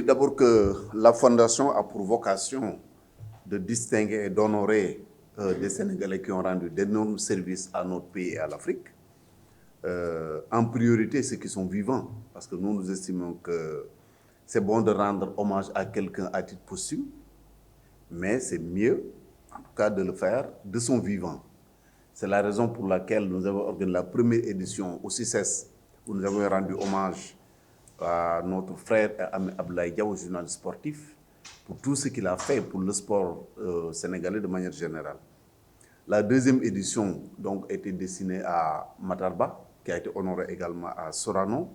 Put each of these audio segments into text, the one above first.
d'abord que la Fondation a pour vocation de distinguer et d'honorer des Sénégalais qui ont rendu d'énormes services à notre pays et à l'Afrique. En priorité, ceux qui sont vivants, parce que nous estimons que c'est bon de rendre hommage à quelqu'un à titre posthume, mais c'est mieux, en tout cas, de le faire de son vivant. C'est la raison pour laquelle nous avons organisé la première édition au CICES, où nous avons rendu hommage à notre frère Ami Abdoulaye Diaw, journaliste sportif, pour tout ce qu'il a fait pour le sport sénégalais de manière générale. La deuxième édition donc, a été destinée à Matarba, qui a été honoré également à Sorano.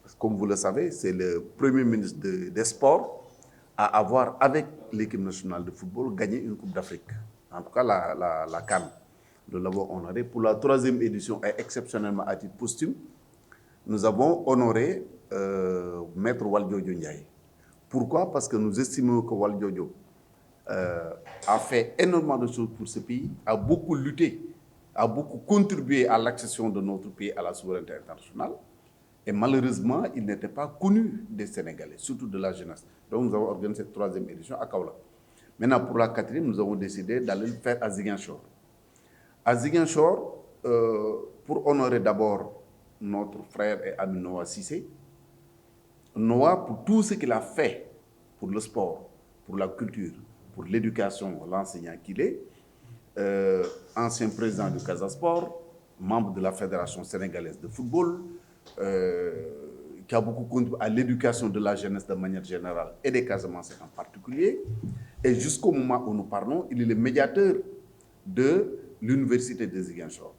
Parce que, comme vous le savez, c'est le premier ministre des Sports à avoir, avec l'équipe nationale de football, gagné une Coupe d'Afrique. En tout cas, la CAN. Nous l'avons honoré. Pour la troisième édition, et exceptionnellement à titre posthume, nous avons honoré Maître Valdiodio Ndiaye. Pourquoi? Parce que nous estimons que Valdiodio a fait énormément de choses pour ce pays, a beaucoup lutté, a beaucoup contribué à l'accession de notre pays à la souveraineté internationale. Et malheureusement, il n'était pas connu des Sénégalais, surtout de la jeunesse. Donc nous avons organisé cette troisième édition à Kaolack. Maintenant, pour la quatrième, nous avons décidé d'aller le faire à Ziguinchor. À Ziguinchor, pour honorer d'abord notre frère et ami Noah Cissé. Noah, pour tout ce qu'il a fait pour le sport, pour la culture, pour l'éducation, l'enseignant qu'il est, ancien président du Casa Sport, membre de la Fédération sénégalaise de football, qui a beaucoup contribué à l'éducation de la jeunesse de manière générale et des Casamancés en particulier. Et jusqu'au moment où nous parlons, il est le médiateur de l'université de Ziguinchor.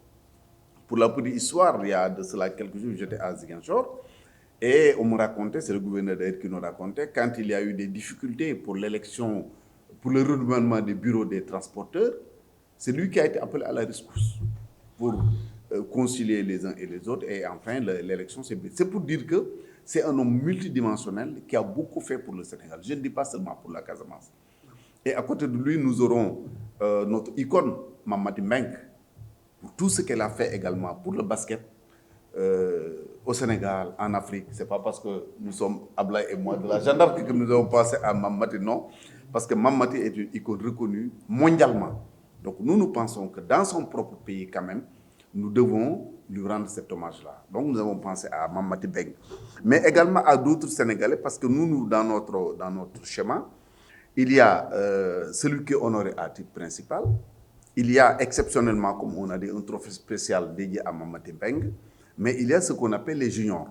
Pour la petite histoire, il y a de cela quelques jours, j'étais à Ziguinchor et on me racontait, c'est le gouverneur d'ailleurs qui nous racontait, quand il y a eu des difficultés pour l'élection, pour le renouvellement des bureaux des transporteurs, c'est lui qui a été appelé à la rescousse pour concilier les uns et les autres et enfin l'élection s'est brisée. C'est pour dire que c'est un homme multidimensionnel qui a beaucoup fait pour le Sénégal. Je ne dis pas seulement pour la Casamance. Et à côté de lui, nous aurons notre icône, Mamadi Mbengue, pour tout ce qu'elle a fait également pour le basket au Sénégal, en Afrique. Ce n'est pas parce que nous sommes, Ablaye et moi, de la gendarmerie que nous avons pensé à Mamadi, non. Parce que Mamadi est une icône reconnue mondialement. Donc nous pensons que dans son propre pays quand même, nous devons lui rendre cet hommage-là. Donc nous avons pensé à Mamadi Mbengue. Mais également à d'autres Sénégalais, parce que nous dans notre schéma, il y a celui qui est honoré à titre principal. Il y a exceptionnellement, comme on a dit, un trophée spécial dédié à Mamadi Mbengue. Mais il y a ce qu'on appelle les juniors.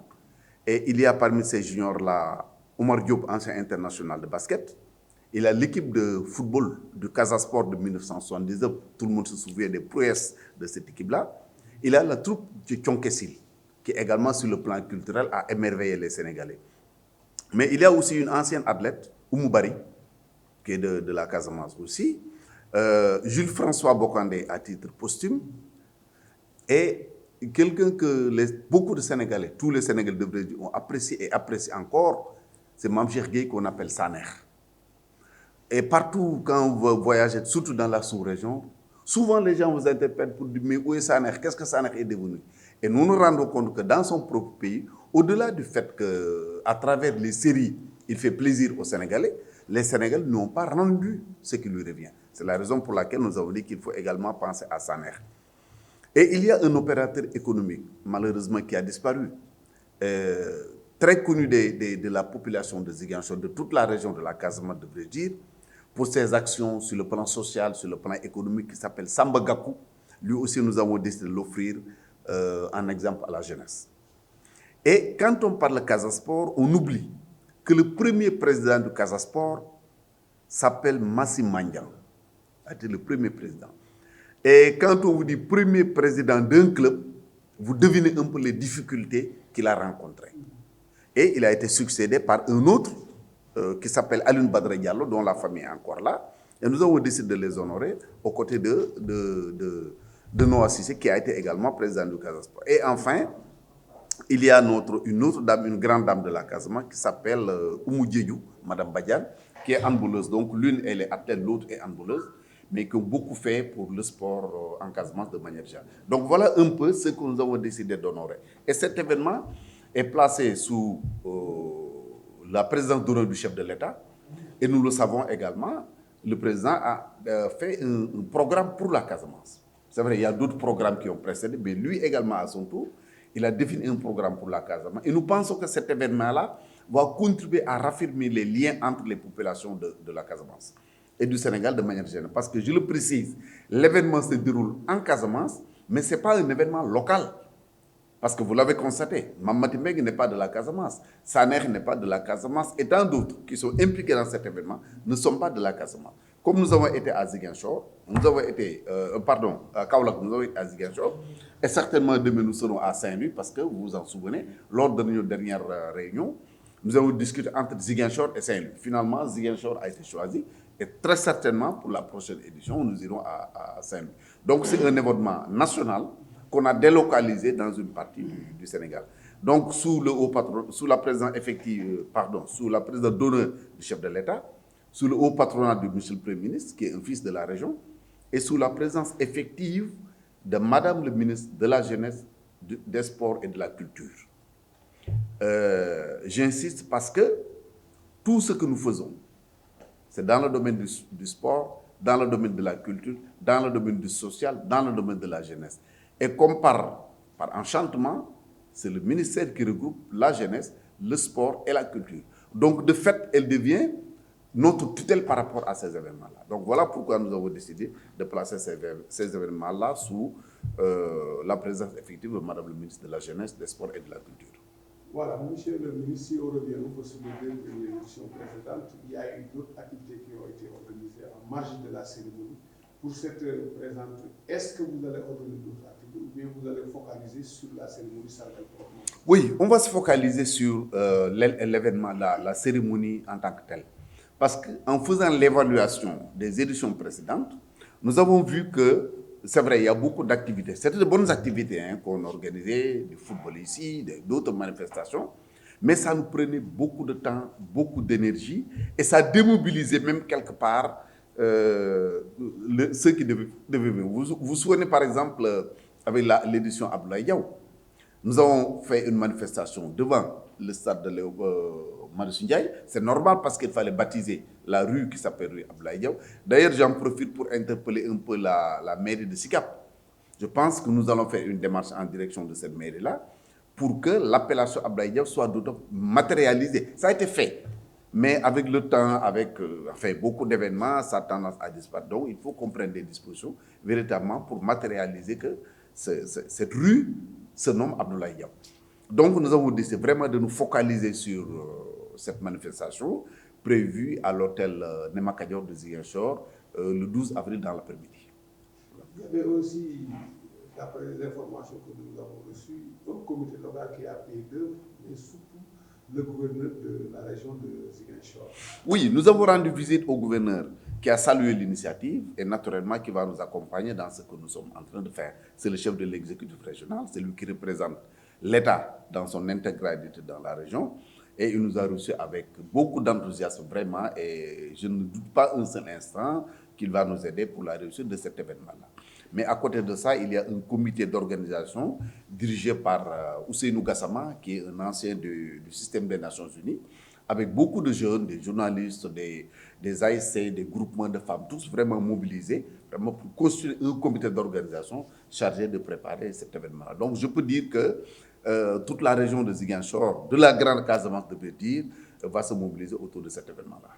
Et il y a parmi ces juniors-là, Omar Diop, ancien international de basket. Il a l'équipe de football du Casa Sport de 1979. Tout le monde se souvient des prouesses de cette équipe-là. Il a la troupe de Thionkessil, qui également, sur le plan culturel, a émerveillé les Sénégalais. Mais il y a aussi une ancienne athlète, Oumou Bari, qui est de la Casamance aussi. Jules François Bokandé à titre posthume. Et quelqu'un que beaucoup de Sénégalais, tous les Sénégalais devraient dire, ont apprécié et apprécient encore, c'est Mamcher Gueye qu'on appelle Saner. Et partout, quand vous voyagez, surtout dans la sous-région, souvent les gens vous interpellent pour dire, mais où est Saner? Qu'est-ce que Saner est devenu? Et nous nous rendons compte que dans son propre pays, au-delà du fait qu'à travers les séries, il fait plaisir aux Sénégalais, les Sénégalais n'ont pas rendu ce qui lui revient. C'est la raison pour laquelle nous avons dit qu'il faut également penser à Saner. Et il y a un opérateur économique, malheureusement, qui a disparu, très connu de la population de Ziguinchor, de toute la région de la Casamance, devrais dire, pour ses actions sur le plan social, sur le plan économique, qui s'appelle Samba Gakou. Lui aussi, nous avons décidé de l'offrir en exemple à la jeunesse. Et quand on parle de Casa Sport, on oublie que le premier président du Casa Sport s'appelle Massim Mandiang. C'était le premier président. Et quand on vous dit premier président d'un club, vous devinez un peu les difficultés qu'il a rencontrées. Et il a été succédé par un autre qui s'appelle Alioune Badara Diallo, dont la famille est encore là. Et nous avons décidé de les honorer aux côtés de Noah Cissé, qui a été également président du Casa Sport. Et enfin, il y a une autre dame, une grande dame de la Casamance qui s'appelle Oumou Diédiou, Madame Badiane, qui est handballeuse. Donc l'une, elle est athlète, l'autre est handballeuse, mais qui ont beaucoup fait pour le sport en Casamance de manière générale. Donc voilà un peu ce que nous avons décidé d'honorer. Et cet événement est placé sous la présidence d'honneur du chef de l'État. Et nous le savons également, le président a fait un programme pour la Casamance. C'est vrai, il y a d'autres programmes qui ont précédé, mais lui également, à son tour, il a défini un programme pour la Casamance. Et nous pensons que cet événement-là va contribuer à raffirmer les liens entre les populations de la Casamance et du Sénégal de manière générale. Parce que, je le précise, l'événement se déroule en Casamance, mais ce n'est pas un événement local. Parce que vous l'avez constaté, Mamati Mbengue n'est pas de la Casamance, Saner n'est pas de la Casamance, et tant d'autres qui sont impliqués dans cet événement ne sont pas de la Casamance. Comme nous avons été à Ziguinchor, nous avons été, à Kaolack, nous avons été à Ziguinchor, et certainement demain nous serons à Saint-Louis, parce que vous vous en souvenez, lors de nos dernières réunions, nous avons discuté entre Ziguinchor et Saint-Louis. Finalement, Ziguinchor a été choisi, et très certainement, pour la prochaine édition, nous irons à Saint-Louis. Donc c'est un événement national qu'on a délocalisé dans une partie du Sénégal. Donc, sous la présidence effective, sous la présidence d'honneur du chef de l'État, sous le haut patronat de M. le Premier ministre, qui est un fils de la région, et sous la présence effective de Madame le ministre de la Jeunesse, des Sports et de la Culture. J'insiste parce que tout ce que nous faisons, c'est dans le domaine du sport, dans le domaine de la culture, dans le domaine du social, dans le domaine de la jeunesse. Et comme par enchantement, c'est le ministère qui regroupe la jeunesse, le sport et la culture. Donc, de fait, elle devient notre tutelle par rapport à ces événements-là. Donc, voilà pourquoi nous avons décidé de placer ces événements-là sous la présence effective de Madame le ministre de la Jeunesse, des Sports et de la Culture. Voilà, monsieur le ministre, si on revient au soulever de l'édition précédente, il y a eu d'autres activités qui ont été organisées en marge de la cérémonie. Pour cette présente, est-ce que vous allez organiser d'autres activités ou bien vous allez focaliser sur la cérémonie Sargal? Oui, on va se focaliser sur l'événement, la cérémonie en tant que telle. Parce qu'en faisant l'évaluation des éditions précédentes, nous avons vu que, c'est vrai, il y a beaucoup d'activités. C'était de bonnes activités qu'on organisait, du football ici, d'autres manifestations, mais ça nous prenait beaucoup de temps, beaucoup d'énergie, et ça démobilisait même quelque part ceux qui devaient venir. Vous vous souvenez par exemple, avec l'édition Abdoulaye Diaw, nous avons fait une manifestation devant le stade de Marius Ndiaye. C'est normal parce qu'il fallait baptiser la rue qui s'appelle rue Abdoulaye Diaw. D'ailleurs, j'en profite pour interpeller un peu la mairie de Sicap. Je pense que nous allons faire une démarche en direction de cette mairie-là pour que l'appellation Abdoulaye Diaw soit matérialisée. Ça a été fait. Mais avec le temps, avec beaucoup d'événements, ça a tendance à disparaître. Donc, il faut qu'on prenne des dispositions véritablement pour matérialiser que cette rue se nomme Abdoulaye Diaw. Donc, nous avons décidé vraiment de nous focaliser sur cette manifestation prévue à l'hôtel Nema Kadior de Ziguinchor le 12 avril dans l'après-midi. Il y avait aussi, d'après les informations que nous avons reçues, un comité local qui a payé d'œuvre, mais surtout le gouverneur de la région de Ziguinchor. Oui, nous avons rendu visite au gouverneur qui a salué l'initiative et naturellement qui va nous accompagner dans ce que nous sommes en train de faire. C'est le chef de l'exécutif régional, c'est lui qui représente l'État dans son intégralité dans la région et il nous a reçus avec beaucoup d'enthousiasme vraiment et je ne doute pas un seul instant qu'il va nous aider pour la réussite de cet événement-là. Mais à côté de ça, il y a un comité d'organisation dirigé par Ousseinou Gassama, qui est un ancien du système des Nations Unies, avec beaucoup de jeunes, des journalistes, des ASC, des groupements de femmes, tous vraiment mobilisés vraiment pour construire un comité d'organisation chargé de préparer cet événement-là. Donc je peux dire que toute la région de Ziguinchor, de la Grande Casamance, devrait dire, va se mobiliser autour de cet événement-là.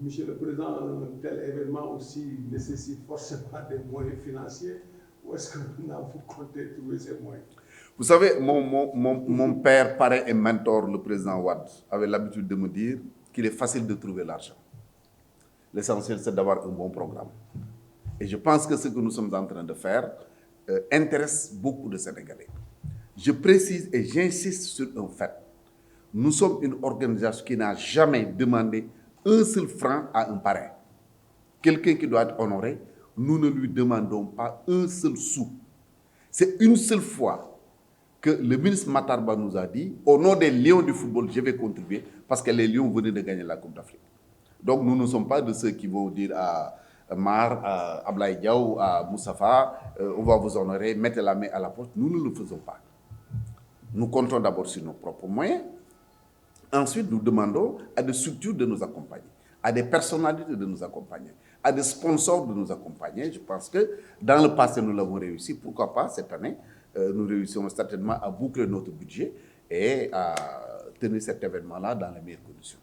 Monsieur le Président, un tel événement aussi nécessite forcément des moyens financiers. Où est-ce que vous comptez trouver ces moyens? Vous savez, mon père, parrain et mentor, le président Wade, avait l'habitude de me dire qu'il est facile de trouver l'argent. L'essentiel, c'est d'avoir un bon programme. Et je pense que ce que nous sommes en train de faire intéresse beaucoup de Sénégalais. Je précise et j'insiste sur un fait. Nous sommes une organisation qui n'a jamais demandé un seul franc à un parrain. Quelqu'un qui doit être honoré, nous ne lui demandons pas un seul sou. C'est une seule fois que le ministre Matarba nous a dit, au nom des Lions du football, je vais contribuer parce que les Lions venaient de gagner la Coupe d'Afrique. Donc nous ne sommes pas de ceux qui vont dire à Mar, à Abdoulaye Diaw, à Moustapha, on va vous honorer, mettez la main à la poche. Nous ne le faisons pas. Nous comptons d'abord sur nos propres moyens Ensuite, nous demandons à des structures de nous accompagner, à des personnalités de nous accompagner, à des sponsors de nous accompagner. Je pense que dans le passé, nous l'avons réussi. Pourquoi pas cette année, nous réussirons certainement à boucler notre budget et à tenir cet événement-là dans les meilleures conditions.